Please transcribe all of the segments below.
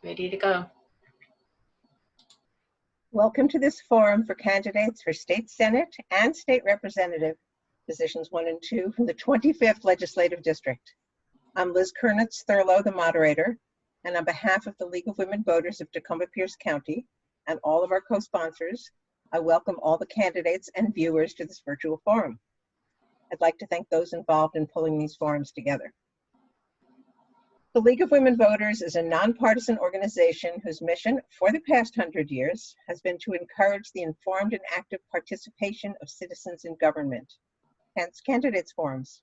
Ready to go. Welcome to this forum for candidates for State Senate and State Representative positions 1 and 2 from the 25th Legislative District. I'm Liz Kernitz-Thurlow, the moderator, and on behalf of the League of Women Voters of Tacoma-Pierce County and all of our co-sponsors, I welcome all the candidates and viewers to this virtual forum. I'd like to thank those involved in pulling these forums together. The League of Women Voters is a nonpartisan organization whose mission for the past 100 years has been to encourage the informed and active participation of citizens in government, hence candidates forums.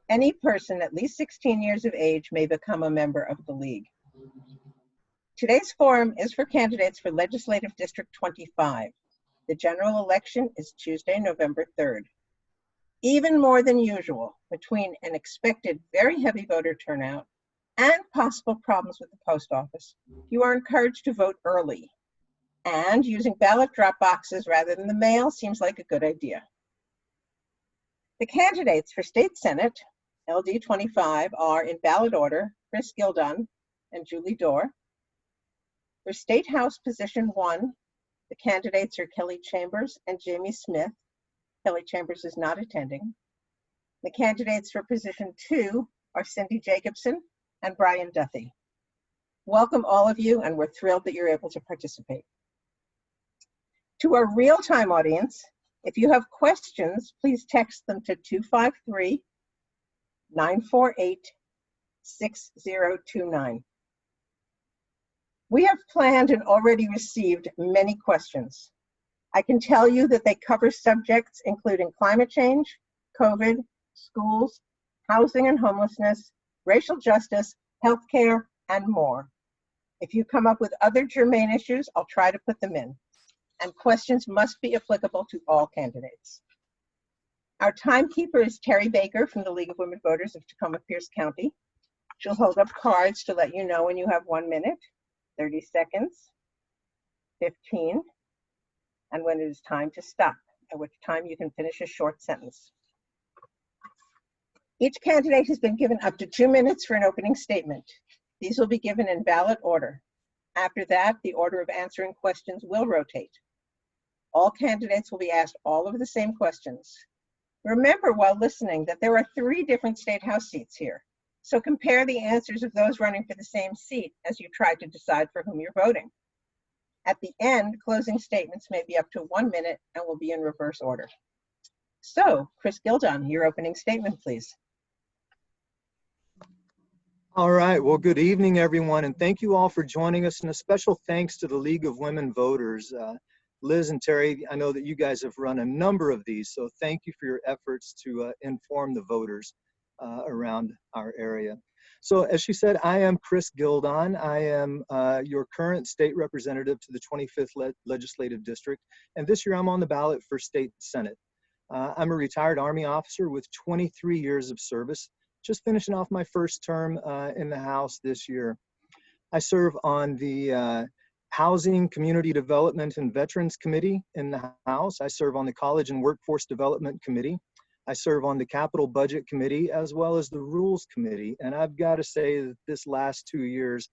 Any person at least 16 years of age may become a member of the League. Today's forum is for candidates for Legislative District 25. The general election is Tuesday, November 3rd. Even more than usual, between an expected very heavy voter turnout and possible problems with the post office, you are encouraged to vote early. And using ballot drop boxes rather than the mail seems like a good idea. The candidates for State Senate, LD 25, are in ballot order, Chris Gildon and Julie Dorr. For State House Position 1, the candidates are Kelly Chambers and Jamie Smith. Kelly Chambers is not attending. The candidates for Position 2 are Cindy Jacobson and Brian Duthie. Welcome all of you, and we're thrilled that you're able to participate. To our real-time audience, if you have questions, please text them to 253-948-6029. We have planned and already received many questions. I can tell you that they cover subjects including climate change, COVID, schools, housing and homelessness, racial justice, healthcare, and more. If you come up with other germane issues, I'll try to put them in. And questions must be applicable to all candidates. Our timekeeper is Terry Baker from the League of Women Voters of Tacoma-Pierce County. She'll hold up cards to let you know when you have 1 minute, 30 seconds, 15, and when it is time to stop, at which time you can finish a short sentence. Each candidate has been given up to 2 minutes for an opening statement. These will be given in ballot order. After that, the order of answering questions will rotate. All candidates will be asked all of the same questions. Remember while listening that there are 3 different State House seats here, so compare the answers of those running for the same seat as you try to decide for whom you're voting. At the end, closing statements may be up to 1 minute and will be in reverse order. So, Chris Gildon, your opening statement, please. All right, well, good evening, everyone, and thank you all for joining us, and a special thanks to the League of Women Voters. Liz and Terry, I know that you guys have run a number of these, so thank you for your efforts to inform the voters around our area. So as she said, I am Chris Gildon. I am your current state representative to the 25th Legislative District, and this year I'm on the ballot for State Senate. I'm a retired Army officer with 23 years of service, just finishing off my first term in the House this year. I serve on the Housing, Community Development, and Veterans Committee in the House. I serve on the College and Workforce Development Committee. I serve on the Capital Budget Committee as well as the Rules Committee. And I've got to say that this last 2 years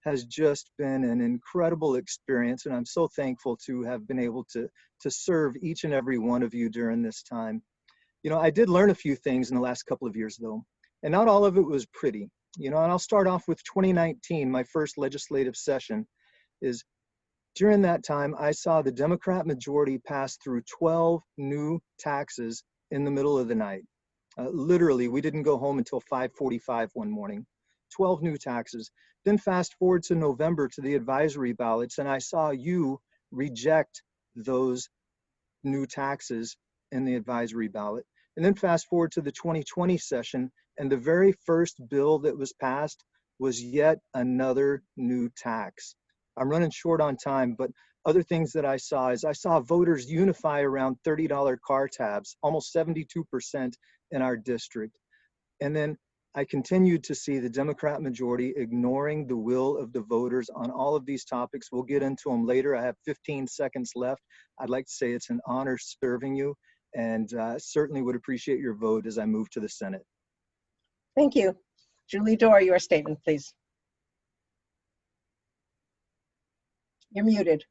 has just been an incredible experience. And I'm so thankful to have been able to serve each and every one of you during this time. You know, I did learn a few things in the last couple of years though, and not all of it was pretty. You know, and I'll start off with 2019, my first legislative session. Is during that time, I saw the Democrat majority pass through 12 new taxes in the middle of the night. Literally, we didn't go home until 5:45 one morning. 12 new taxes. Then fast forward to November to the advisory ballots, and I saw you reject those new taxes in the advisory ballot. And then fast forward to the 2020 session, and the very first bill that was passed was yet another new tax. I'm running short on time, but other things that I saw is I saw voters unify around $30 car tabs, almost 72% in our district. And then I continued to see the Democrat majority ignoring the will of the voters on all of these topics. We'll get into them later. I have 15 seconds left. I'd like to say it's an honor serving you, and certainly would appreciate your vote as I move to the Senate. Thank you. Julie Dorr, your statement, please. You're muted.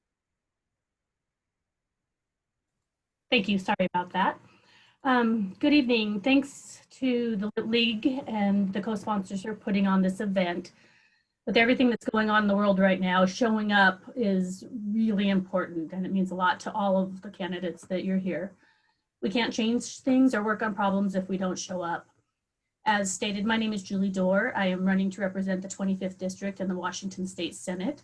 Thank you. Sorry about that. Good evening. Thanks to the League and the co-sponsors for putting on this event. With everything that's going on in the world right now, showing up is really important, and it means a lot to all of the candidates that you're here. We can't change things or work on problems if we don't show up. As stated, my name is Julie Dorr. I am running to represent the 25th District in the Washington State Senate.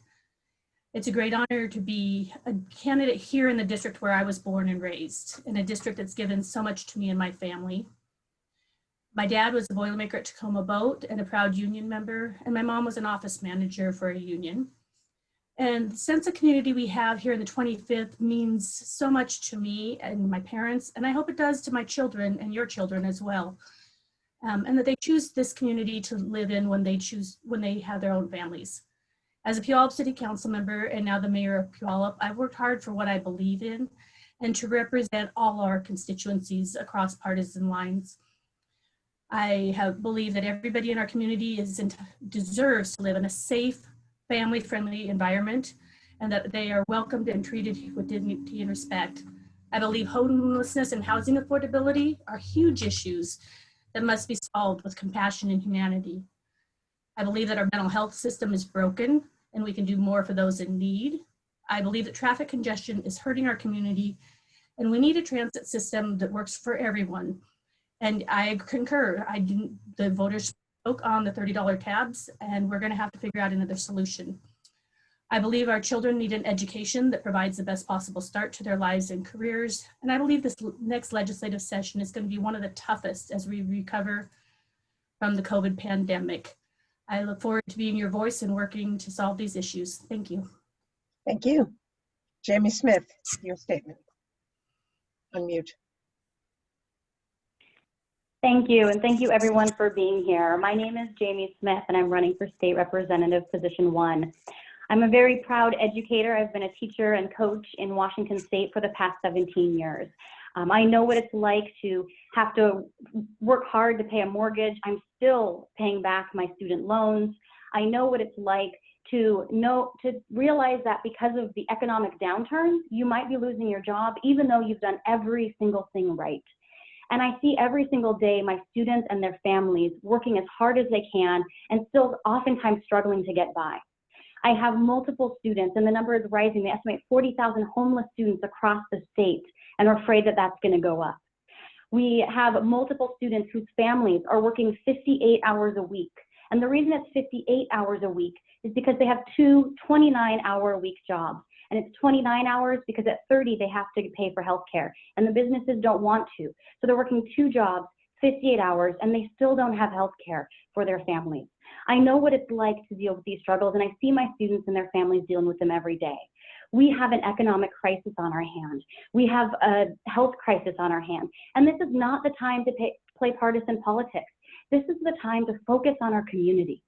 It's a great honor to be a candidate here in the district where I was born and raised, in a district that's given so much to me and my family. My dad was a Boilermaker at Tacoma Boat and a proud union member, and my mom was an office manager for a union. And the sense of community we have here in the 25th means so much to me and my parents, and I hope it does to my children and your children as well. And that they choose this community to live in when they have their own families. As a Puyallup City Council member and now the mayor of Puyallup, I've worked hard for what I believe in and to represent all our constituencies across partisan lines. I believe that everybody in our community deserves to live in a safe, family-friendly environment, and that they are welcomed and treated with dignity and respect. I believe homelessness and housing affordability are huge issues that must be solved with compassion and humanity. I believe that our mental health system is broken and we can do more for those in need. I believe that traffic congestion is hurting our community and we need a transit system that works for everyone. And I concur. The voters spoke on the $30 tabs, and we're going to have to figure out another solution. I believe our children need an education that provides the best possible start to their lives and careers. And I believe this next legislative session is going to be one of the toughest as we recover from the COVID pandemic. I look forward to being your voice and working to solve these issues. Thank you. Thank you. Jamie Smith, your statement. Unmute. Thank you, and thank you everyone for being here. My name is Jamie Smith, and I'm running for State Representative Position 1. I'm a very proud educator. I've been a teacher and coach in Washington State for the past 17 years. I know what it's like to have to work hard to pay a mortgage. I'm still paying back my student loans. I know what it's like to realize that because of the economic downturn, you might be losing your job even though you've done every single thing right. And I see every single day my students and their families working as hard as they can and still oftentimes struggling to get by. I have multiple students, and the number is rising. They estimate 40,000 homeless students across the state, and are afraid that that's going to go up. We have multiple students whose families are working 58 hours a week. And the reason it's 58 hours a week is because they have two 29-hour-a-week jobs. And it's 29 hours because at 30, they have to pay for healthcare. And the businesses don't want to. So they're working two jobs, 58 hours, and they still don't have healthcare for their families. I know what it's like to deal with these struggles, and I see my students and their families dealing with them every day. We have an economic crisis on our hand. We have a health crisis on our hand. And this is not the time to play partisan politics. This is the time to focus on our community.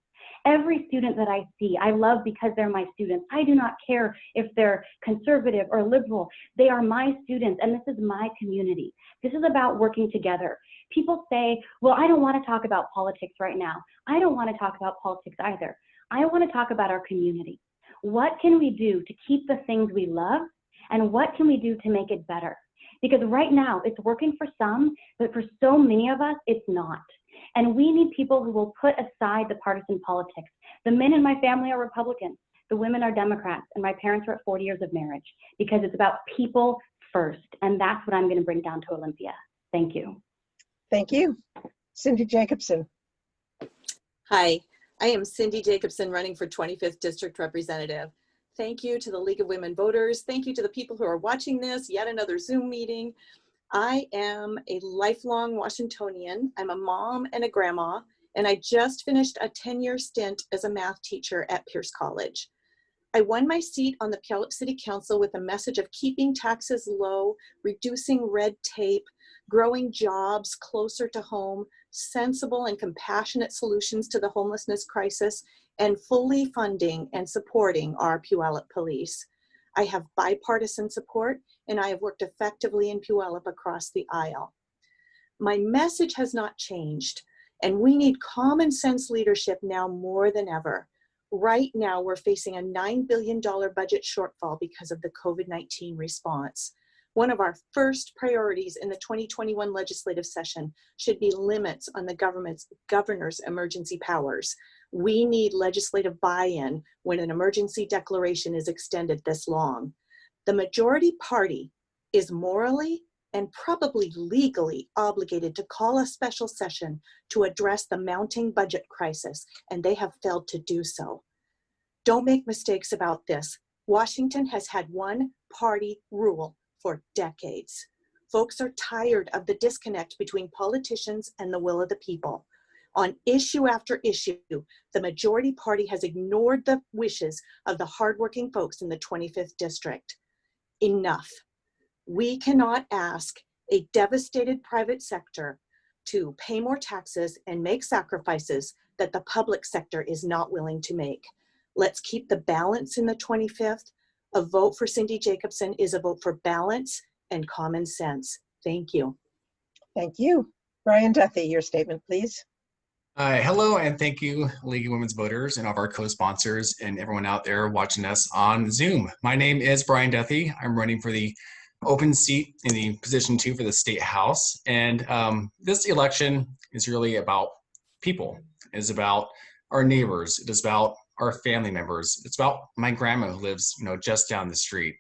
Every student that I see, I love because they're my students. I do not care if they're conservative or liberal. They are my students, and this is my community. This is about working together. People say, well, I don't want to talk about politics right now. I don't want to talk about politics either. I want to talk about our community. What can we do to keep the things we love, and what can we do to make it better? Because right now, it's working for some, but for so many of us, it's not. And we need people who will put aside the partisan politics. The men in my family are Republicans. The women are Democrats. And my parents are at 40 years of marriage because it's about people first. And that's what I'm going to bring down to Olympia. Thank you. Thank you. Cindy Jacobson. Hi, I am Cindy Jacobson running for 25th District Representative. Thank you to the League of Women Voters. Thank you to the people who are watching this, yet another Zoom meeting. I am a lifelong Washingtonian. I'm a mom and a grandma, and I just finished a 10-year stint as a math teacher at Pierce College. I won my seat on the Puyallup City Council with a message of keeping taxes low, reducing red tape, growing jobs closer to home, sensible and compassionate solutions to the homelessness crisis, and fully funding and supporting our Puyallup police. I have bipartisan support, and I have worked effectively in Puyallup across the aisle. My message has not changed, and we need common sense leadership now more than ever. Right now, we're facing a $9 billion budget shortfall because of the COVID-19 response. One of our first priorities in the 2021 legislative session should be limits on the governor's emergency powers. We need legislative buy-in when an emergency declaration is extended this long. The majority party is morally and probably legally obligated to call a special session to address the mounting budget crisis, and they have failed to do so. Don't make mistakes about this. Washington has had one party rule for decades. Folks are tired of the disconnect between politicians and the will of the people. On issue after issue, the majority party has ignored the wishes of the hardworking folks in the 25th district. Enough. We cannot ask a devastated private sector to pay more taxes and make sacrifices that the public sector is not willing to make. Let's keep the balance in the 25th. A vote for Cindy Jacobson is a vote for balance and common sense. Thank you. Thank you. Brian Duthie, your statement, please. Hello, and thank you, League of Women's Voters and all of our co-sponsors and everyone out there watching us on Zoom. My name is Brian Duthie. I'm running for the open seat in the position 2 for the State House. And this election is really about people. It's about our neighbors. It is about our family members. It's about my grandma who lives, just down the street.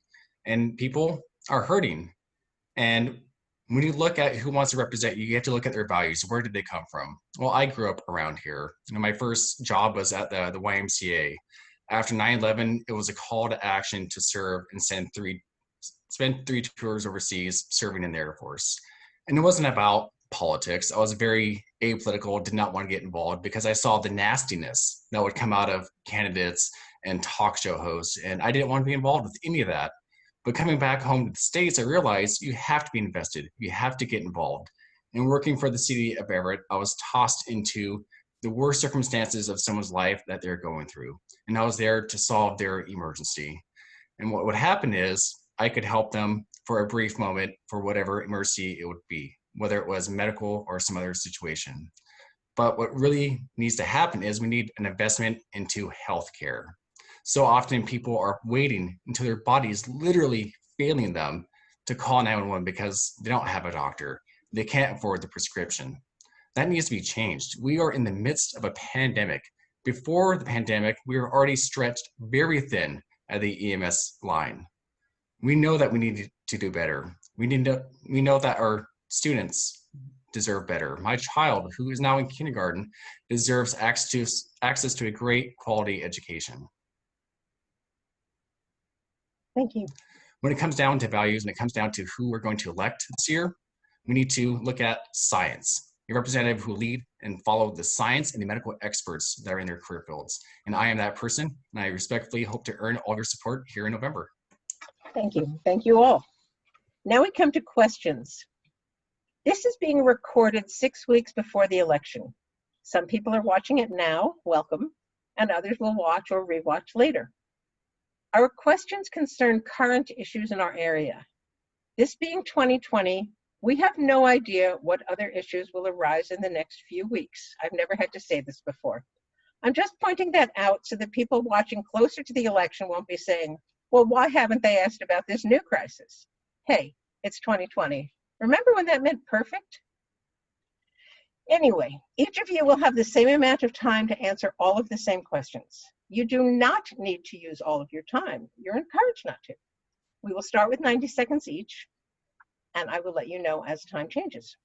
And people are hurting. And when you look at who wants to represent you, you have to look at their values. Where did they come from? Well, I grew up around here. My first job was at the YMCA. After 9/11, it was a call to action to serve and spend 3 tours overseas serving in the Air Force. And it wasn't about politics. I was very apolitical, did not want to get involved because I saw the nastiness that would come out of candidates and talk show hosts, and I didn't want to be involved with any of that. But coming back home to the States, I realized you have to be invested. You have to get involved. And working for the city of Everett, I was tossed into the worst circumstances of someone's life that they're going through. And I was there to solve their emergency. And what would happen is I could help them for a brief moment for whatever emergency it would be, whether it was medical or some other situation. But what really needs to happen is we need an investment into healthcare. So often people are waiting until their body is literally failing them to call 911 because they don't have a doctor. They can't afford the prescription. That needs to be changed. We are in the midst of a pandemic. Before the pandemic, we were already stretched very thin at the EMS line. We know that we need to do better. We know that our students deserve better. My child, who is now in kindergarten, deserves access to a great quality education. Thank you. When it comes down to values and it comes down to who we're going to elect this year, we need to look at science. A representative who lead and follow the science and the medical experts that are in their career fields. And I am that person, and I respectfully hope to earn all your support here in November. Thank you. Thank you all. Now we come to questions. This is being recorded 6 weeks before the election. Some people are watching it now, welcome, and others will watch or rewatch later. Our questions concern current issues in our area. This being 2020, we have no idea what other issues will arise in the next few weeks. I've never had to say this before. I'm just pointing that out so that people watching closer to the election won't be saying, well, why haven't they asked about this new crisis? Hey, it's 2020. Remember when that meant perfect? Anyway, each of you will have the same amount of time to answer all of the same questions. You do not need to use all of your time. You're encouraged not to. We will start with 90 seconds each, and I will let you know as time changes.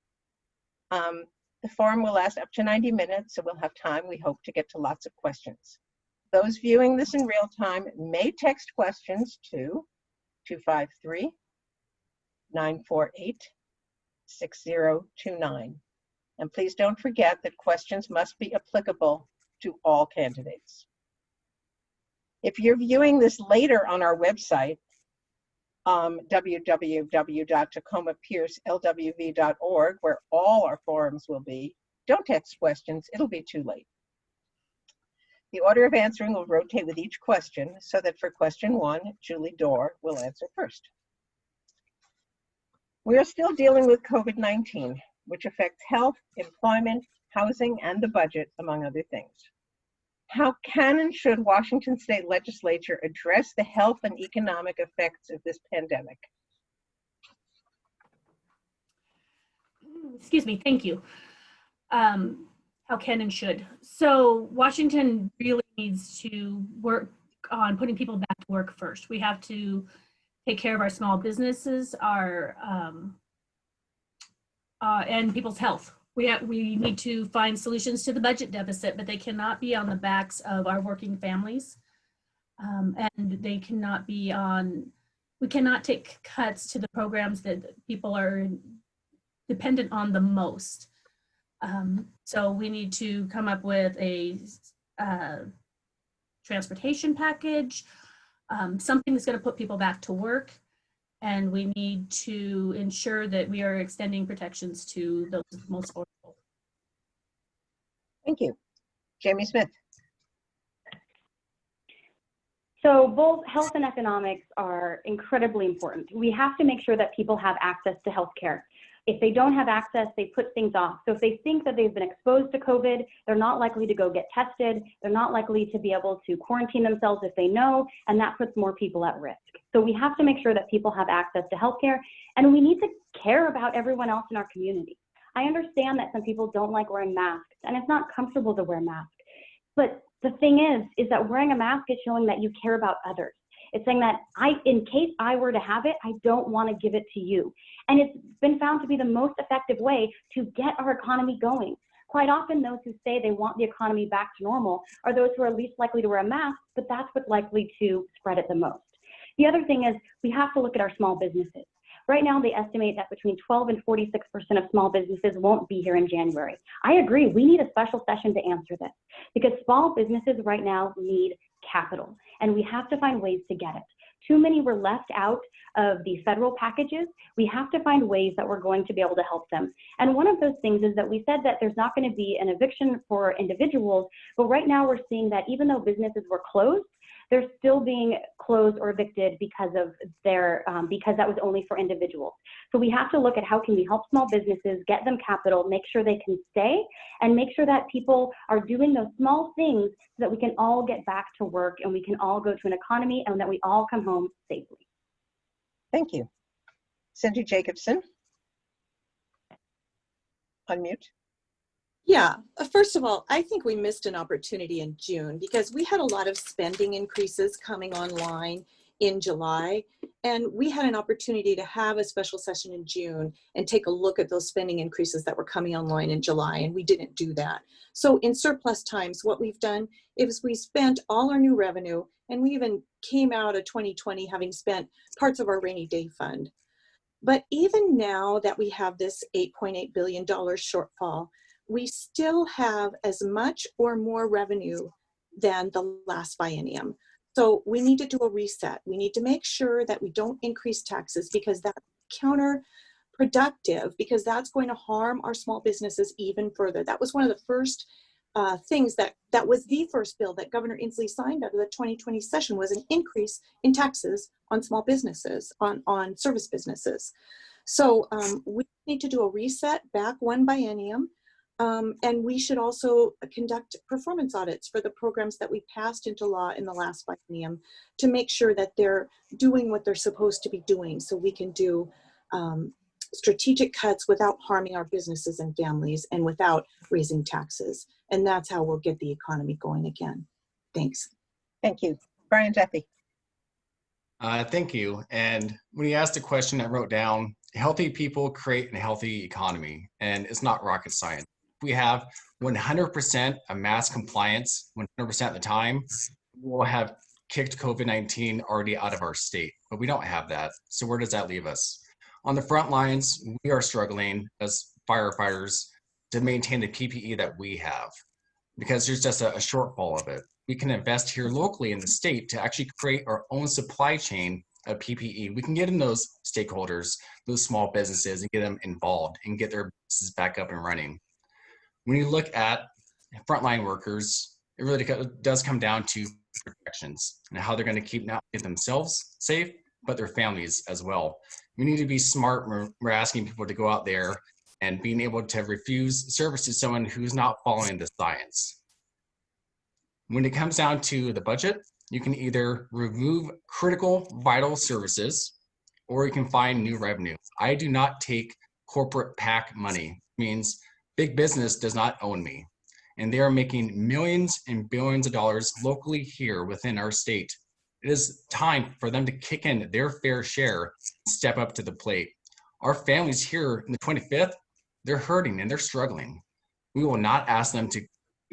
The forum will last up to 90 minutes, so we'll have time, we hope, to get to lots of questions. Those viewing this in real time may text questions to 253-948-6029. And please don't forget that questions must be applicable to all candidates. If you're viewing this later on our website, www.tacoma-pierce.lwv.org, where all our forums will be, don't text questions, it'll be too late. The order of answering will rotate with each question, so that for question 1, Julie Dorr will answer first. We are still dealing with COVID-19, which affects health, employment, housing, and the budget, among other things. How can and should Washington State Legislature address the health and economic effects of this pandemic? Excuse me, thank you. How can and should. So Washington really needs to work on putting people back to work first. We have to take care of our small businesses, our and people's health. We need to find solutions to the budget deficit, but they cannot be on the backs of our working families. And they cannot be on, we cannot take cuts to the programs that people are dependent on the most. So we need to come up with a transportation package, something that's going to put people back to work. And we need to ensure that we are extending protections to those most vulnerable. Thank you. Jamie Smith. So both health and economics are incredibly important. We have to make sure that people have access to healthcare. If they don't have access, they put things off. So if they think that they've been exposed to COVID, they're not likely to go get tested. They're not likely to be able to quarantine themselves if they know, and that puts more people at risk. So we have to make sure that people have access to healthcare, and we need to care about everyone else in our community. I understand that some people don't like wearing masks, and it's not comfortable to wear masks. But the thing is that wearing a mask is showing that you care about others. It's saying that in case I were to have it, I don't want to give it to you. And it's been found to be the most effective way to get our economy going. Quite often, those who say they want the economy back to normal are those who are least likely to wear a mask, but that's what's likely to spread it the most. The other thing is we have to look at our small businesses. Right now, they estimate that between 12 and 46% of small businesses won't be here in January. I agree, we need a special session to answer this because small businesses right now need capital, and we have to find ways to get it. Too many were left out of the federal packages. We have to find ways that we're going to be able to help them. And one of those things is that we said that there's not going to be an eviction for individuals, but right now we're seeing that even though businesses were closed, they're still being closed or evicted because of their because that was only for individuals. So we have to look at how can we help small businesses, get them capital, make sure they can stay, and make sure that people are doing those small things so that we can all get back to work and we can all go to an economy and that we all come home safely. Thank you. Cindy Jacobson. Unmute. Yeah, first of all, I think we missed an opportunity in June because we had a lot of spending increases coming online in July, and we had an opportunity to have a special session in June and take a look at those spending increases that were coming online in July, and we didn't do that. So in surplus times, what we've done is we spent all our new revenue, and we even came out of 2020 having spent parts of our rainy day fund. But even now that we have this $8.8 billion shortfall, we still have as much or more revenue than the last biennium. So we need to do a reset. We need to make sure that we don't increase taxes because that's counterproductive, because that's going to harm our small businesses even further. That was one of the first things that was the first bill that Governor Inslee signed out of the 2020 session, was an increase in taxes on small businesses, on service businesses. So we need to do a reset back one biennium. And we should also conduct performance audits for the programs that we passed into law in the last biennium to make sure that they're doing what they're supposed to be doing, so we can do strategic cuts without harming our businesses and families and without raising taxes. And that's how we'll get the economy going again. Thanks. Thank you. Brian Duffy. Thank you. And when you asked the question, I wrote down, healthy people create a healthy economy, and it's not rocket science. We have 100% of mass compliance 100% of the time, we'll have kicked COVID-19 already out of our state, but we don't have that. So where does that leave us? On the front lines, we are struggling as firefighters to maintain the PPE that we have because there's just a shortfall of it. We can invest here locally in the state to actually create our own supply chain of PPE. We can get in those stakeholders, those small businesses, and get them involved and get their businesses back up and running. When you look at frontline workers, it really does come down to protections and how they're going to keep not only themselves safe, but their families as well. We need to be smart when we're asking people to go out there and being able to refuse service to someone who's not following the science. When it comes down to the budget, you can either remove critical vital services or you can find new revenue. I do not take corporate PAC money. It means big business does not own me. And they are making millions and billions of dollars locally here within our state. It is time for them to kick in their fair share and step up to the plate. Our families here in the 25th, they're hurting and they're struggling. We will not ask them to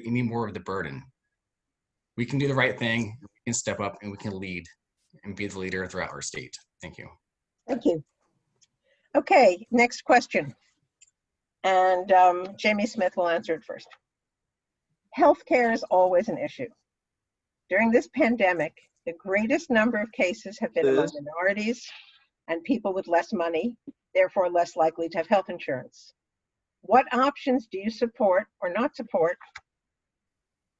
any more of the burden. We can do the right thing, we can step up, and we can lead and be the leader throughout our state. Thank you. Thank you. Okay, next question. And Jamie Smith will answer it first. Healthcare is always an issue. During this pandemic, the greatest number of cases have been among minorities and people with less money, therefore less likely to have health insurance. What options do you support or not support?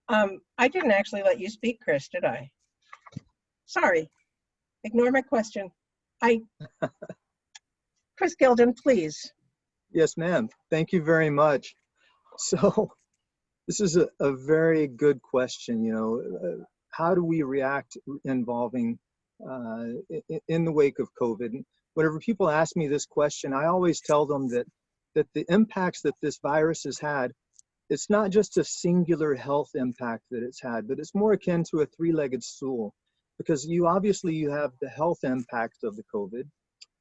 I didn't actually let you speak, Chris, did I? Sorry, ignore my question. Chris Gilden, please. Yes, ma'am. Thank you very much. So this is a very good question. You know, how do we react involving in the wake of COVID? Whenever people ask me this question, I always tell them that the impacts that this virus has had, it's not just a singular health impact that it's had, but it's more akin to a three-legged stool, because you have the health impacts of the COVID,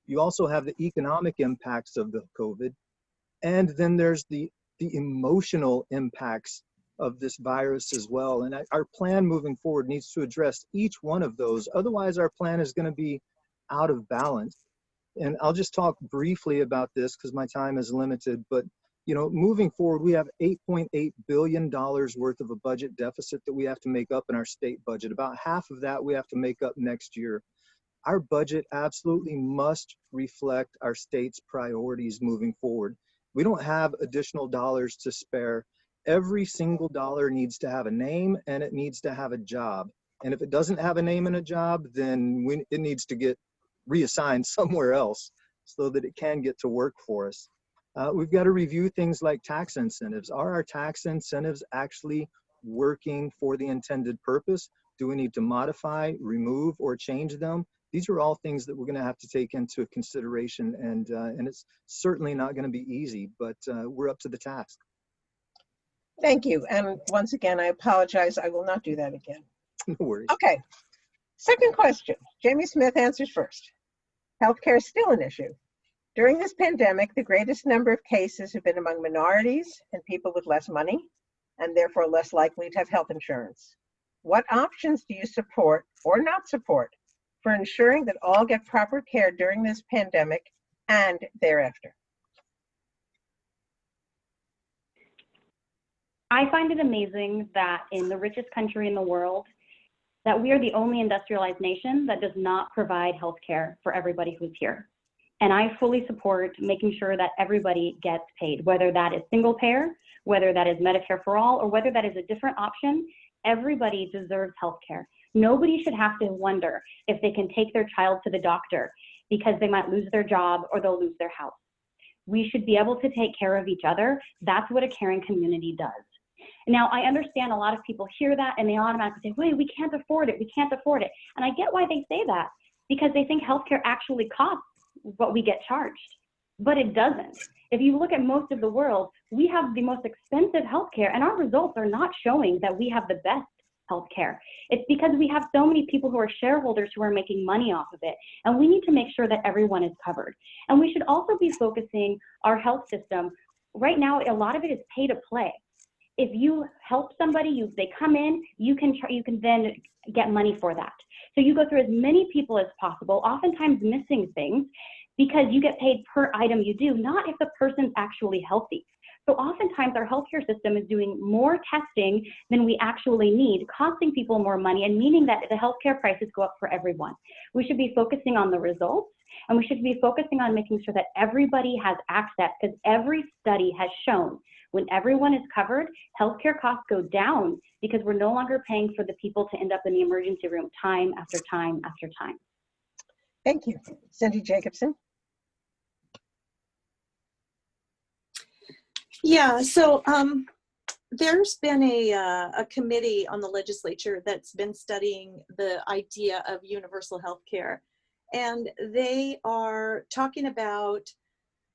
you also have the economic impacts of the COVID, and then there's the emotional impacts of this virus as well. And our plan moving forward needs to address each one of those. Otherwise, our plan is going to be out of balance. And I'll just talk briefly about this because my time is limited, but you know, moving forward, we have $8.8 billion worth of a budget deficit that we have to make up in our state budget. About half of that we have to make up next year. Our budget absolutely must reflect our state's priorities moving forward. We don't have additional dollars to spare. Every single dollar needs to have a name and it needs to have a job. And if it doesn't have a name and a job, then it needs to get reassigned somewhere else so that it can get to work for us. We've got to review things like tax incentives. Are our tax incentives actually working for the intended purpose? Do we need to modify, remove, or change them? These are all things that we're going to have to take into consideration, and it's certainly not going to be easy, but we're up to the task. Thank you. And once again, I apologize. I will not do that again. No worries. Okay. Second question. Jamie Smith answers first. Healthcare is still an issue. During this pandemic, the greatest number of cases have been among minorities and people with less money, and therefore less likely to have health insurance. What options do you support or not support for ensuring that all get proper care during this pandemic and thereafter? I find it amazing that in the richest country in the world, that we are the only industrialized nation that does not provide health care for everybody who's here. And I fully support making sure that everybody gets paid, whether that is single payer, whether that is Medicare for all, or whether that is a different option. Everybody deserves health care. Nobody should have to wonder if they can take their child to the doctor because they might lose their job or they'll lose their house. We should be able to take care of each other. That's what a caring community does. Now, I understand a lot of people hear that and they automatically say, wait, we can't afford it, we can't afford it. And I get why they say that, because they think healthcare actually costs what we get charged, but it doesn't. If you look at most of the world, we have the most expensive healthcare and our results are not showing that we have the best healthcare. It's because we have so many people who are shareholders who are making money off of it, and we need to make sure that everyone is covered. And we should also be focusing our health system. Right now, a lot of it is pay to play. If you help somebody, they come in, you can then get money for that. So you go through as many people as possible, oftentimes missing things, because you get paid per item you do, not if the person's actually healthy. So oftentimes our healthcare system is doing more testing than we actually need, costing people more money and meaning that the healthcare prices go up for everyone. We should be focusing on the results, and we should be focusing on making sure that everybody has access, because every study has shown when everyone is covered, healthcare costs go down because we're no longer paying for the people to end up in the emergency room time after time after time. Thank you. Cindy Jacobson. Yeah, so there's been a committee on the legislature that's been studying the idea of universal health care. And they are talking about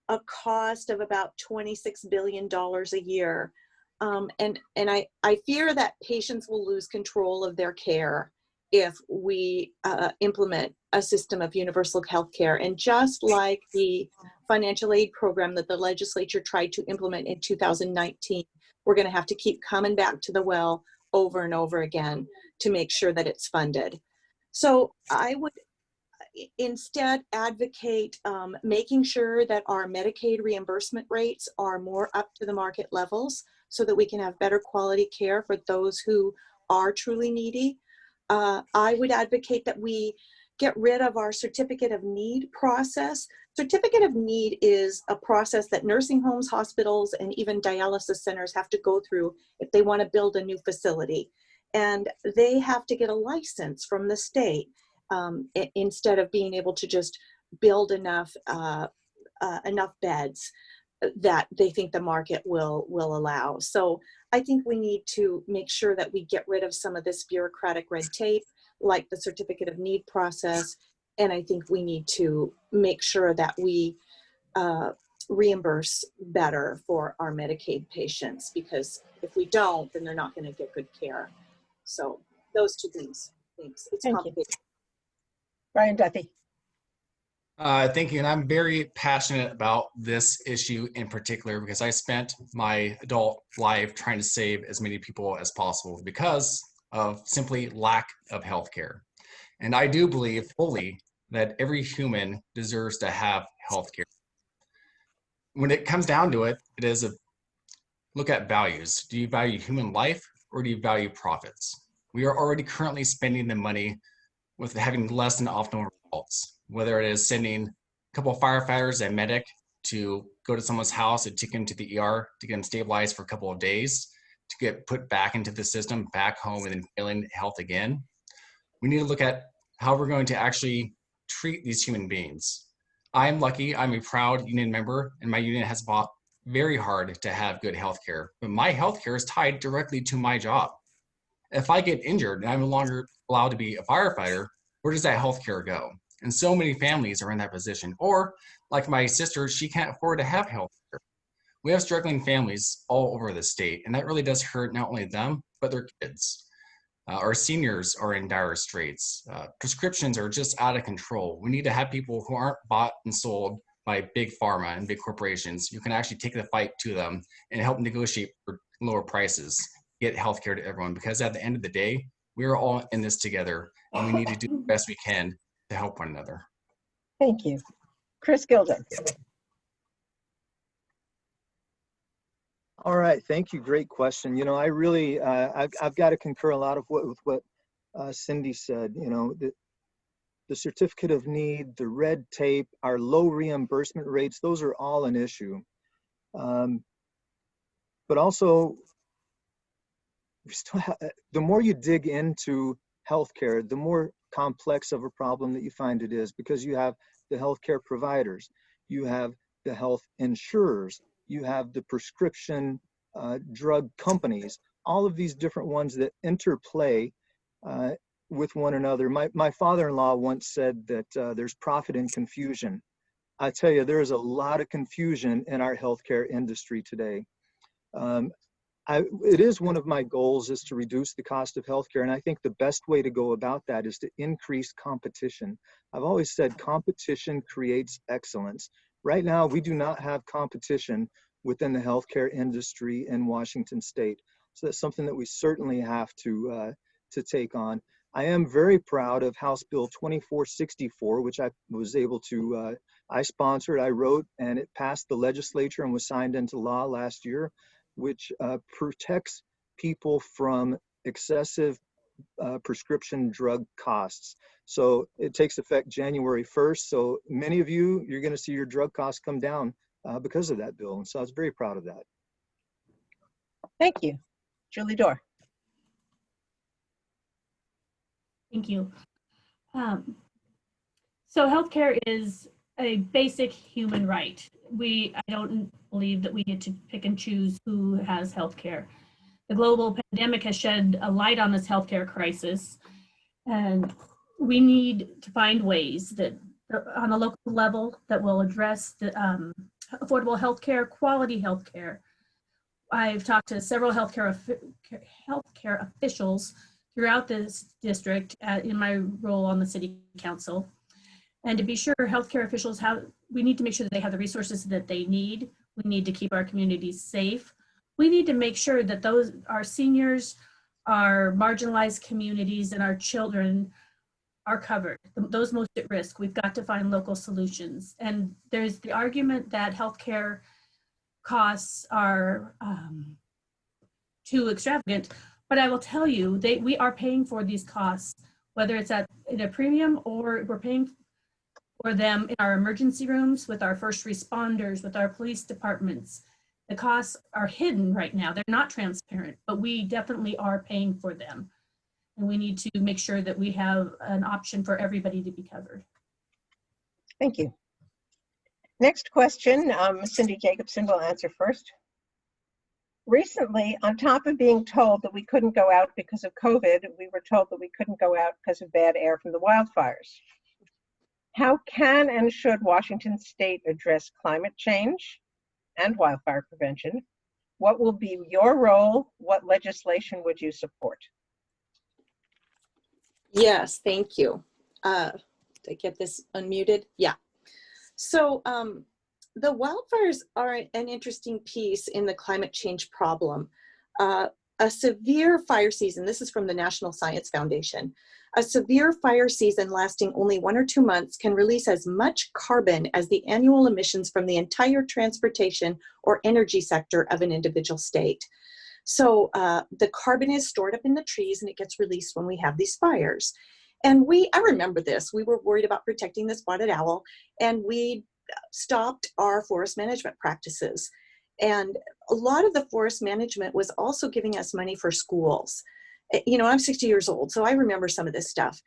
a cost of about $26 billion a year. And I fear that patients will lose control of their care if we implement a system of universal health care. And just like the financial aid program that the legislature tried to implement in 2019, we're going to have to keep coming back to the well over and over again to make sure that it's funded. So I would instead advocate making sure that our Medicaid reimbursement rates are more up to the market levels so that we can have better quality care for those who are truly needy. I would advocate that we get rid of our certificate of need process. Certificate of need is a process that nursing homes, hospitals, and even dialysis centers have to go through if they want to build a new facility. And they have to get a license from the state instead of being able to just build enough beds that they think the market will allow. So I think we need to make sure that we get rid of some of this bureaucratic red tape, like the certificate of need process. And I think we need to make sure that we reimburse better for our Medicaid patients, because if we don't, then they're not going to get good care. So those two things. Thanks. It's Thank you. complicated. Brian Duffy. Thank you. And I'm very passionate about this issue in particular because I spent my adult life trying to save as many people as possible because of simply lack of healthcare. And I do believe fully that every human deserves to have healthcare. When it comes down to it, it is a look at values. Do you value human life or do you value profits? We are already currently spending the money with having less than optimal results, whether it is sending a couple of firefighters and medic to go to someone's house and take them to the ER to get them stabilized for a couple of days, to get put back into the system, back home, and then failing health again. We need to look at how we're going to actually treat these human beings. I'm lucky, I'm a proud union member, and my union has fought very hard to have good healthcare, but my healthcare is tied directly to my job. If I get injured and I'm no longer allowed to be a firefighter, where does that healthcare go? And so many families are in that position. Or like my sister, she can't afford to have healthcare. We have struggling families all over the state, and that really does hurt not only them, but their kids. Our seniors are in dire straits. Prescriptions are just out of control. We need to have people who aren't bought and sold by big pharma and big corporations. You can actually take the fight to them and help negotiate for lower prices, get healthcare to everyone, because at the end of the day, we are all in this together, and we need to do the best we can to help one another. Thank you. Chris Gilden. All right, thank you. Great question. You know, I really, I've got to concur a lot of with what Cindy said. You know, the certificate of need, the red tape, our low reimbursement rates, those are all an issue. But also, we still have, the more you dig into healthcare, the more complex of a problem that you find it is, because you have the healthcare providers, you have the health insurers, you have the prescription drug companies, all of these different ones that interplay with one another. My father-in-law once said that there's profit in confusion. I tell you, there is a lot of confusion in our healthcare industry today. It is one of my goals is to reduce the cost of healthcare, and I think the best way to go about that is to increase competition. I've always said competition creates excellence. Right now, we do not have competition within the healthcare industry in Washington State, so that's something that we certainly have to take on. I am very proud of House Bill 2464, which I was able to, I sponsored, I wrote, and it passed the legislature and was signed into law last year, which protects people from excessive prescription drug costs. So it takes effect January 1st. So many of you, you're going to see your drug costs come down because of that bill. And so I was very proud of that. Thank you. Julie Dorr. Thank you. So healthcare is a basic human right. I don't believe that we get to pick and choose who has healthcare. The global pandemic has shed a light on this healthcare crisis, and we need to find ways that on a local level that will address the affordable healthcare, quality healthcare. I've talked to several healthcare officials throughout this district in my role on the city council. And to be sure, healthcare officials we need to make sure that they have the resources that they need. We need to keep our communities safe. We need to make sure that our seniors, our marginalized communities, and our children are covered, those most at risk. We've got to find local solutions. And there's the argument that healthcare costs are too extravagant, but I will tell you, we are paying for these costs, whether it's in a premium or we're paying for them in our emergency rooms, with our first responders, with our police departments. The costs are hidden right now. They're not transparent, but we definitely are paying for them. And we need to make sure that we have an option for everybody to be covered. Thank you. Next question, Cindy Jacobson will answer first. Recently, on top of being told that we couldn't go out because of COVID, we were told that we couldn't go out because of bad air from the wildfires. How can and should Washington State address climate change and wildfire prevention? What will be your role? What legislation would you support? Yes, thank you. Did I get this unmuted? Yeah. So the wildfires are an interesting piece in the climate change problem. A severe fire season, this is from the National Science Foundation, a severe fire season lasting only 1 or 2 months can release as much carbon as the annual emissions from the entire transportation or energy sector of an individual state. So the carbon is stored up in the trees and it gets released when we have these fires. And I remember this, we were worried about protecting the spotted owl, and we stopped our forest management practices. And a lot of the forest management was also giving us money for schools. You know, I'm 60 years old, so I remember some of this stuff.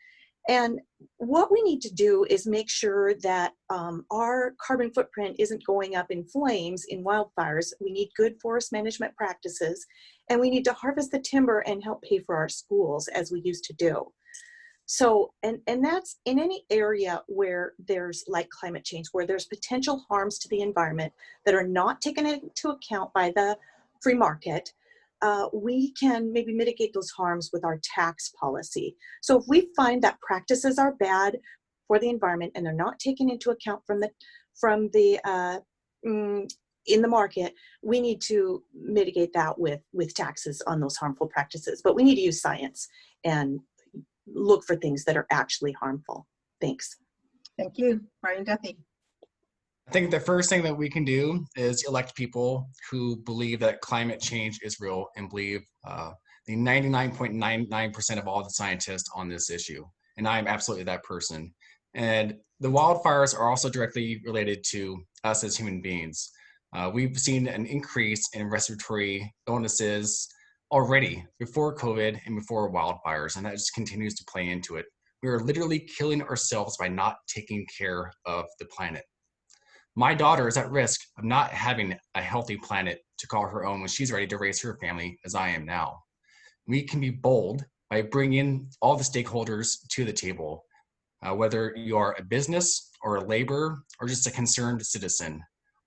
And what we need to do is make sure that our carbon footprint isn't going up in flames in wildfires. We need good forest management practices, and we need to harvest the timber and help pay for our schools as we used to do. So, and that's in any area where there's like climate change, where there's potential harms to the environment that are not taken into account by the free market. We can maybe mitigate those harms with our tax policy. So if we find that practices are bad for the environment and they're not taken into account in the market, we need to mitigate that with taxes on those harmful practices. But we need to use science and look for things that are actually harmful. Thanks. Thank you. Brian Duffy. I think the first thing that we can do is elect people who believe that climate change is real and believe the 99.99% of all the scientists on this issue. And I'm absolutely that person. And the wildfires are also directly related to us as human beings. We've seen an increase in respiratory illnesses already before COVID and before wildfires, and that just continues to play into it. We are literally killing ourselves by not taking care of the planet. My daughter is at risk of not having a healthy planet to call her own when she's ready to raise her family as I am now. We can be bold by bringing all the stakeholders to the table, whether you are a business or a laborer or just a concerned citizen.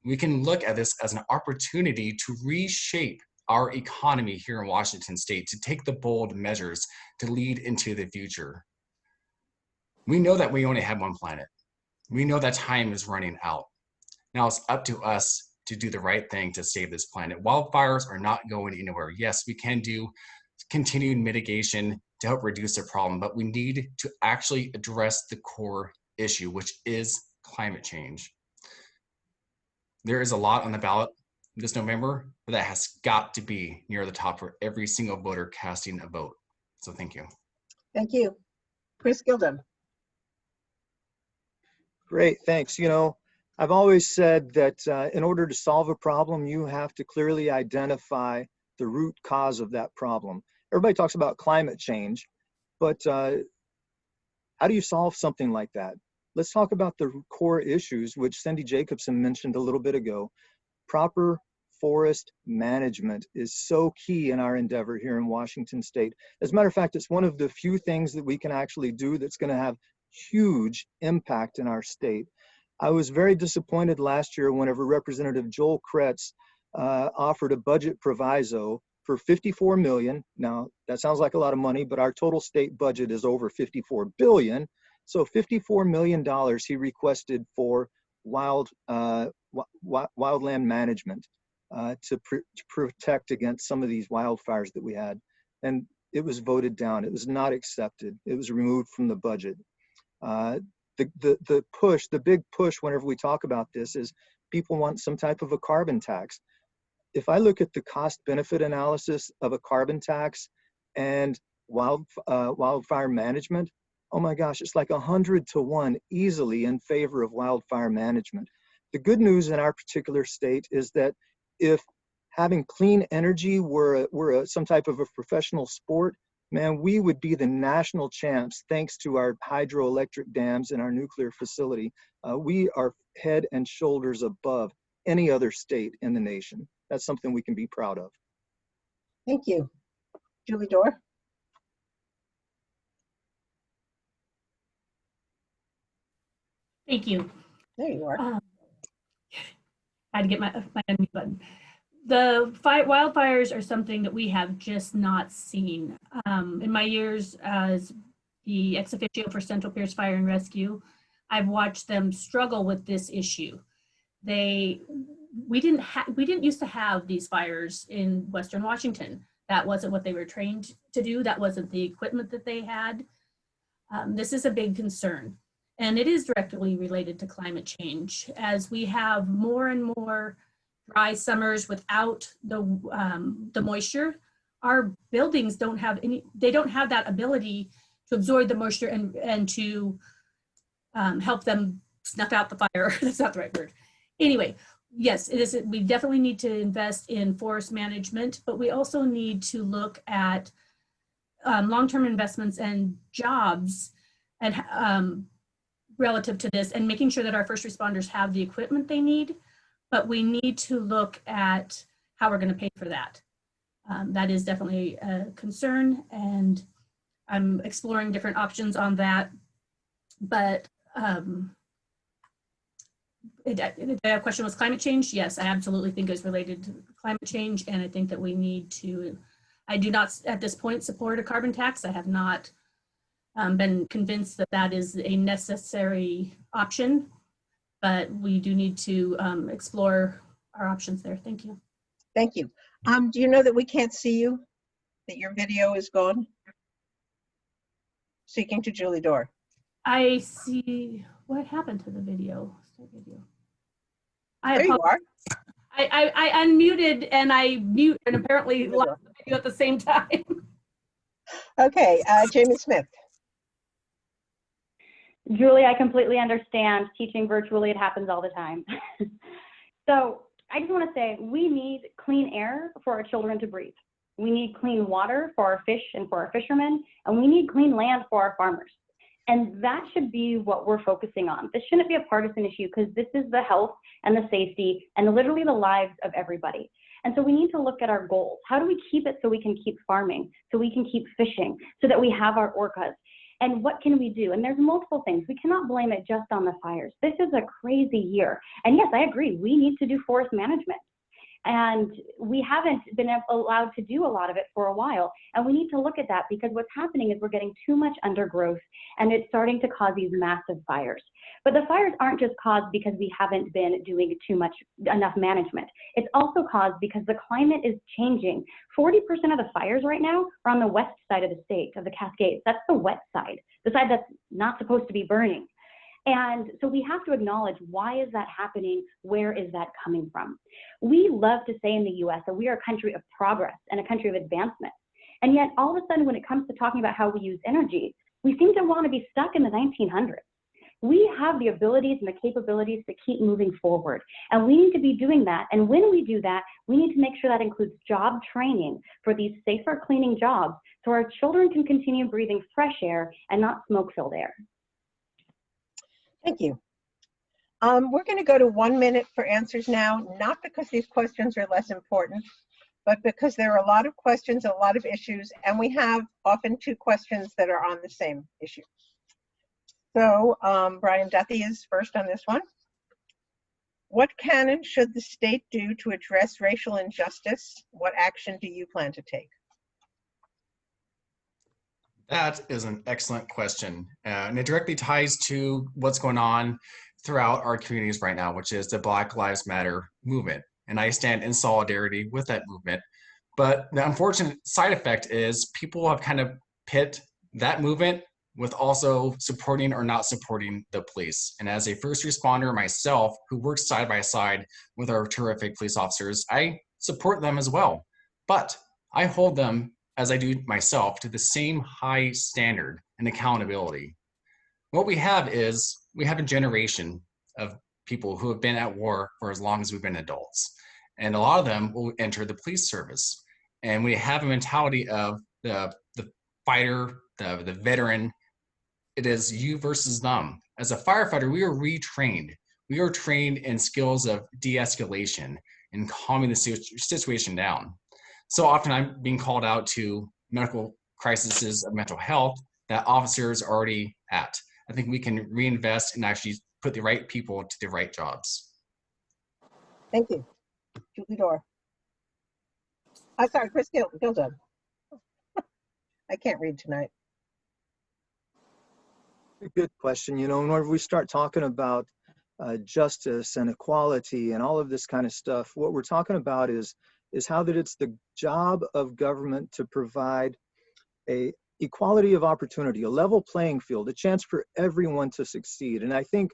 We can look at this as an opportunity to reshape our economy here in Washington State, to take the bold measures to lead into the future. We know that we only have one planet. We know that time is running out. Now it's up to us to do the right thing to save this planet. Wildfires are not going anywhere. Yes, we can do continued mitigation to help reduce the problem, but we need to actually address the core issue, which is climate change. There is a lot on the ballot this November, but that has got to be near the top for every single voter casting a vote. So thank you. Thank you. Chris Gildem. Great, thanks. You know, I've always said that in order to solve a problem, you have to clearly identify the root cause of that problem. Everybody talks about climate change, but how do you solve something like that? Let's talk about the core issues, which Cindy Jacobson mentioned a little bit ago. Proper forest management is so key in our endeavor here in Washington State. As a matter of fact, it's one of the few things that we can actually do that's going to have huge impact in our state. I was very disappointed last year whenever Representative Joel Kretz offered a budget proviso for $54 million. Now, that sounds like a lot of money, but our total state budget is over $54 billion. So $54 million he requested for wildland management to protect against some of these wildfires that we had. And it was voted down. It was not accepted. It was removed from the budget. The big push whenever we talk about this is people want some type of a carbon tax. If I look at the cost benefit analysis of a carbon tax and wildfire management, oh my gosh, it's like 100 to 1 easily in favor of wildfire management. The good news in our particular state is that if having clean energy were some type of a professional sport, man, we would be the national champs thanks to our hydroelectric dams and our nuclear facility. We are head and shoulders above any other state in the nation. That's something we can be proud of. Thank you. Julie Dorr? Thank you. There you are. I had to get my unmute button. The wildfires are something that we have just not seen. In my years as the ex officio for Tacoma-Pierce Fire and Rescue, I've watched them struggle with this issue. We didn't used to have these fires in Western Washington. That wasn't what they were trained to do. That wasn't the equipment that they had. This is a big concern. And it is directly related to climate change. As we have more and more dry summers without the moisture, our buildings don't have that ability to absorb the moisture and to help them snuff out the fire. That's not the right word. Anyway, yes, it is. We definitely need to invest in forest management, but we also need to look at long-term investments and jobs and relative to this, and making sure that our first responders have the equipment they need, but we need to look at how we're going to pay for that. That is definitely a concern, and I'm exploring different options on that. But the question was climate change. Yes, I absolutely think it's related to climate change, and I think that we need to, I do not at this point support a carbon tax. I have not been convinced that that is a necessary option, but we do need to explore our options there. Thank you. Thank you. Do you know that we can't see you? That your video is gone? Speaking to Julie Dorr. I see. What happened to the video? There you are. I unmuted and I mute and apparently lost the video at the same time. Okay, Jamie Smith. Julie, I completely understand. Teaching virtually, it happens all the time. So I just want to say we need clean air for our children to breathe. We need clean water for our fish and for our fishermen, and we need clean land for our farmers. And that should be what we're focusing on. This shouldn't be a partisan issue because this is the health and the safety and literally the lives of everybody. And so we need to look at our goals. How do we keep it so we can keep farming, so we can keep fishing, so that we have our orcas? And what can we do? And there's multiple things. We cannot blame it just on the fires. This is a crazy year. And yes, I agree. We need to do forest management. And we haven't been allowed to do a lot of it for a while. And we need to look at that because what's happening is we're getting too much undergrowth and it's starting to cause these massive fires. But the fires aren't just caused because we haven't been doing enough management. It's also caused because the climate is changing. 40% of the fires right now are on the west side of the state, of the Cascades. That's the wet side, the side that's not supposed to be burning. And so we have to acknowledge, why is that happening? Where is that coming from? We love to say in the US that we are a country of progress and a country of advancement. And yet all of a sudden, when it comes to talking about how we use energy, we seem to want to be stuck in the 1900s. We have the abilities and the capabilities to keep moving forward. And we need to be doing that. And when we do that, we need to make sure that includes job training for these safer cleaning jobs so our children can continue breathing fresh air and not smoke-filled air. Thank you. We're going to go to 1 minute for answers now, not because these questions are less important, but because there are a lot of questions, a lot of issues, and we have often 2 questions that are on the same issue. So Brian Duthie is first on this one. What canon should the state do to address racial injustice? What action do you plan to take? That is an excellent question. And it directly ties to what's going on throughout our communities right now, which is the Black Lives Matter movement. And I stand in solidarity with that movement. But the unfortunate side effect is people have kind of pit that movement with also supporting or not supporting the police. And as a first responder myself, who works side by side with our terrific police officers, I support them as well. But I hold them, as I do myself, to the same high standard and accountability. What we have is, we have a generation of people who have been at war for as long as we've been adults. And a lot of them will enter the police service. And we have a mentality of the fighter, the veteran. It is you versus them. As a firefighter, we are retrained. We are trained in skills of de-escalation and calming the situation down. So often I'm being called out to medical crises of mental health that officers are already at. I think we can reinvest and actually put the right people to the right jobs. Thank you. Julie Dorr. Sorry, Chris Gildo. I can't read tonight. Good question. You know, whenever we start talking about justice and equality and all of this kind of stuff, what we're talking about is how that it's the job of government to provide a equality of opportunity, a level playing field, a chance for everyone to succeed. And I think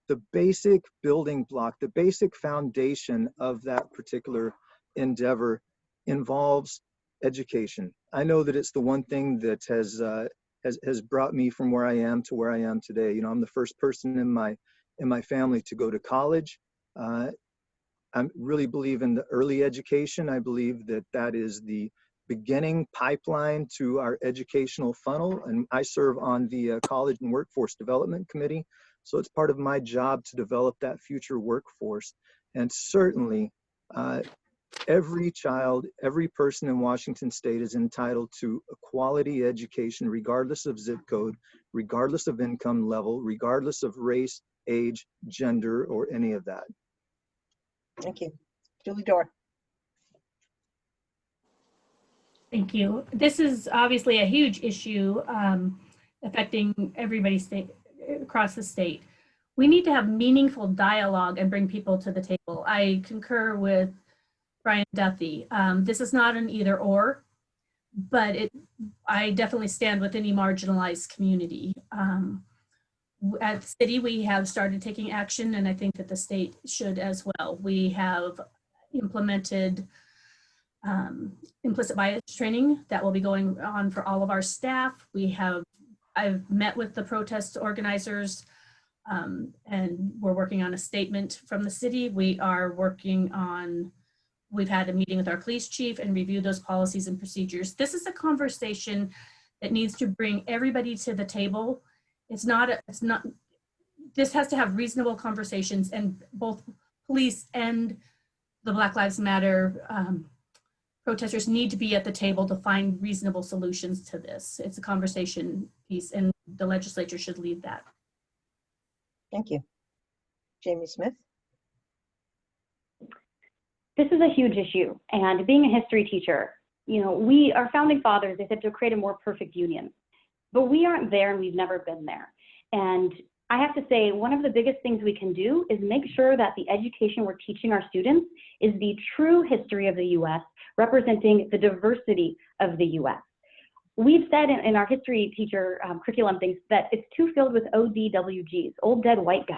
the basic building block, the basic foundation of that particular endeavor involves education. I know that it's the one thing that has brought me from where I am to where I am today. You know, I'm the first person in my family to go to college. I really believe in the early education. I believe that that is the beginning pipeline to our educational funnel. And I serve on the College and Workforce Development Committee. So it's part of my job to develop that future workforce. And certainly, every child, every person in Washington State is entitled to a quality education, regardless of zip code, regardless of income level, regardless of race, age, gender, or any of that. Thank you. Julie Dorr. Thank you. This is obviously a huge issue affecting everybody across the state. We need to have meaningful dialogue and bring people to the table. I concur with Brian Duthie. This is not an either or, but I definitely stand with any marginalized community. At the city, we have started taking action, and I think that the state should as well. We have implemented implicit bias training that will be going on for all of our staff. I've met with the protest organizers, and we're working on a statement from the city. We've had a meeting with our police chief and reviewed those policies and procedures. This is a conversation that needs to bring everybody to the table. This has to have reasonable conversations, and both police and the Black Lives Matter protesters need to be at the table to find reasonable solutions to this. It's a conversation piece, and the legislature should lead that. Thank you. Jamie Smith. This is a huge issue, and being a history teacher, you know, our founding fathers, they said to create a more perfect union, but we aren't there and we've never been there. And I have to say, one of the biggest things we can do is make sure that the education we're teaching our students is the true history of the U.S., representing the diversity of the U.S. We've said in our history teacher curriculum things that it's too filled with ODWGs, old dead white guys.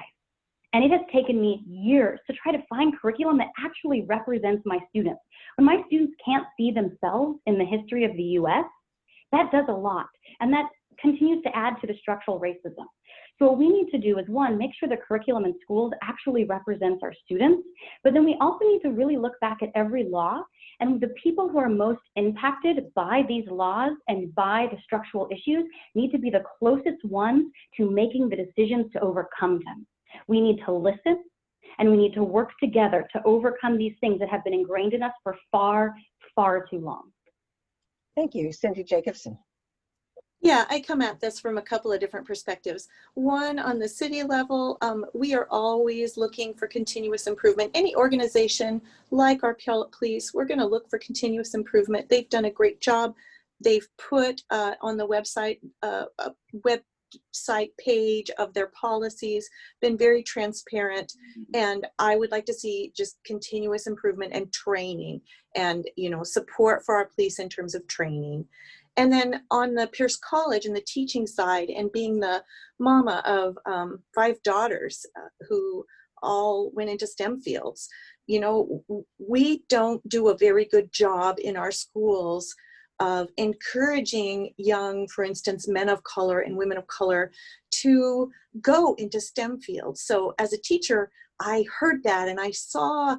And it has taken me years to try to find curriculum that actually represents my students. When my students can't see themselves in the history of the U.S., that does a lot. And that continues to add to the structural racism. So what we need to do is, one, make sure the curriculum in schools actually represents our students, but then we also need to really look back at every law, and the people who are most impacted by these laws and by the structural issues need to be the closest ones to making the decisions to overcome them. We need to listen, and we need to work together to overcome these things that have been ingrained in us for far, far too long. Thank you. Cindy Jacobson. Yeah, I come at this from a couple of different perspectives. One, on the city level, we are always looking for continuous improvement. Any organization like our police, we're going to look for continuous improvement. They've done a great job. They've put on the website a website page of their policies, been very transparent, and I would like to see just continuous improvement and training, and support for our police in terms of training. And then on the Pierce College and the teaching side, and being the mama of 5 daughters who all went into STEM fields, we don't do a very good job in our schools of encouraging young, for instance, men of color and women of color to go into STEM fields. So as a teacher, I heard that, and I saw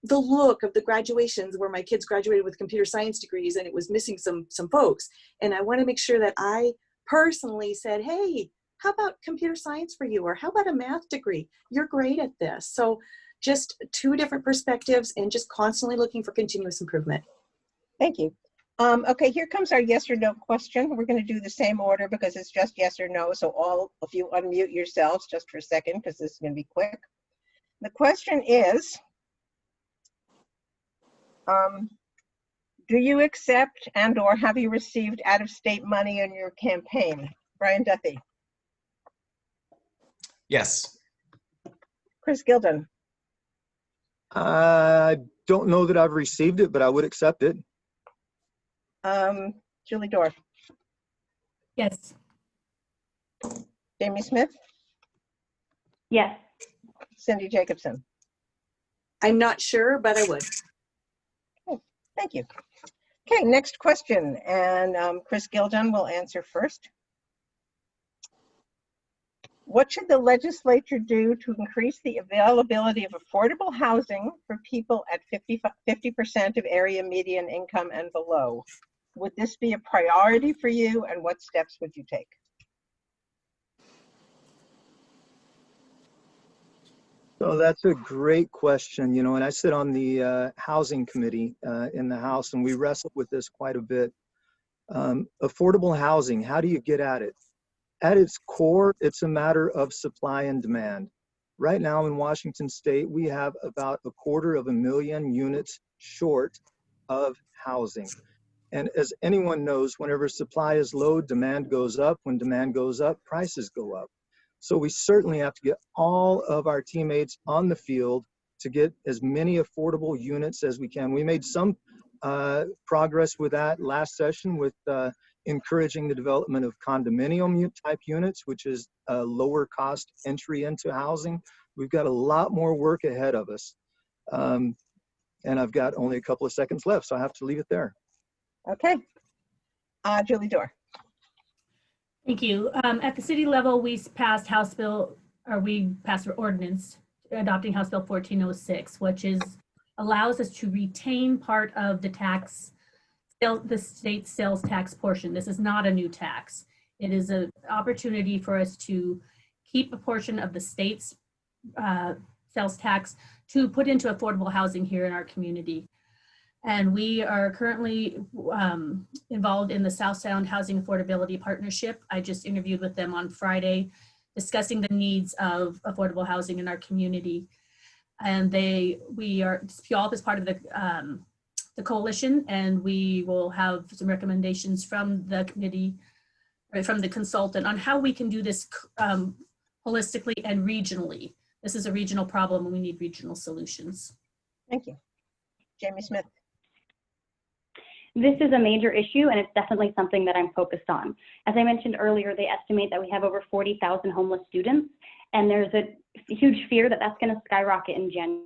the look of the graduations where my kids graduated with computer science degrees, and it was missing some folks. And I want to make sure that I personally said, hey, how about computer science for you? Or how about a math degree? You're great at this. So just 2 different perspectives, and just constantly looking for continuous improvement. Thank you. Okay, here comes our yes or no question. We're going to do the same order because it's just yes or no. So all of you unmute yourselves just for a second, because this is going to be quick. The question is, do you accept and/or have you received out-of-state money in your campaign? Brian Duthie. Yes. Chris Gilden. I don't know that I've received it, but I would accept it. Julie Dorff. Yes. Jamie Smith. Yes. Cindy Jacobson. I'm not sure, but I would. Thank you. Okay, next question, and Chris Gilden will answer first. What should the legislature do to increase the availability of affordable housing for people at 50% of area median income and below? Would this be a priority for you, and what steps would you take? So that's a great question, and I sit on the housing committee in the House, and we wrestle with this quite a bit. Affordable housing, how do you get at it? At its core, it's a matter of supply and demand. Right now in Washington State, we have about 250,000 units short of housing. And as anyone knows, whenever supply is low, demand goes up. When demand goes up, prices go up. So we certainly have to get all of our teammates on the field to get as many affordable units as we can. We made some progress with that last session with encouraging the development of condominium type units, which is a lower cost entry into housing. We've got a lot more work ahead of us. And I've got only a couple of seconds left, so I have to leave it there. Okay. Julie Dorr. Thank you. At the city level, we passed an ordinance adopting House Bill 1406, which allows us to retain part of the state sales tax portion. This is not a new tax. It is an opportunity for us to keep a portion of the state's sales tax to put into affordable housing here in our community. And we are currently involved in the South Sound Housing Affordability Partnership. I just interviewed with them on Friday, discussing the needs of affordable housing in our community. And Puyallup is part of the coalition, and we will have some recommendations from the committee, or from the consultant, on how we can do this holistically and regionally. This is a regional problem, and we need regional solutions. Thank you. Jamie Smith. This is a major issue, and it's definitely something that I'm focused on. As I mentioned earlier, they estimate that we have over 40,000 homeless students, and there's a huge fear that that's going to skyrocket in January.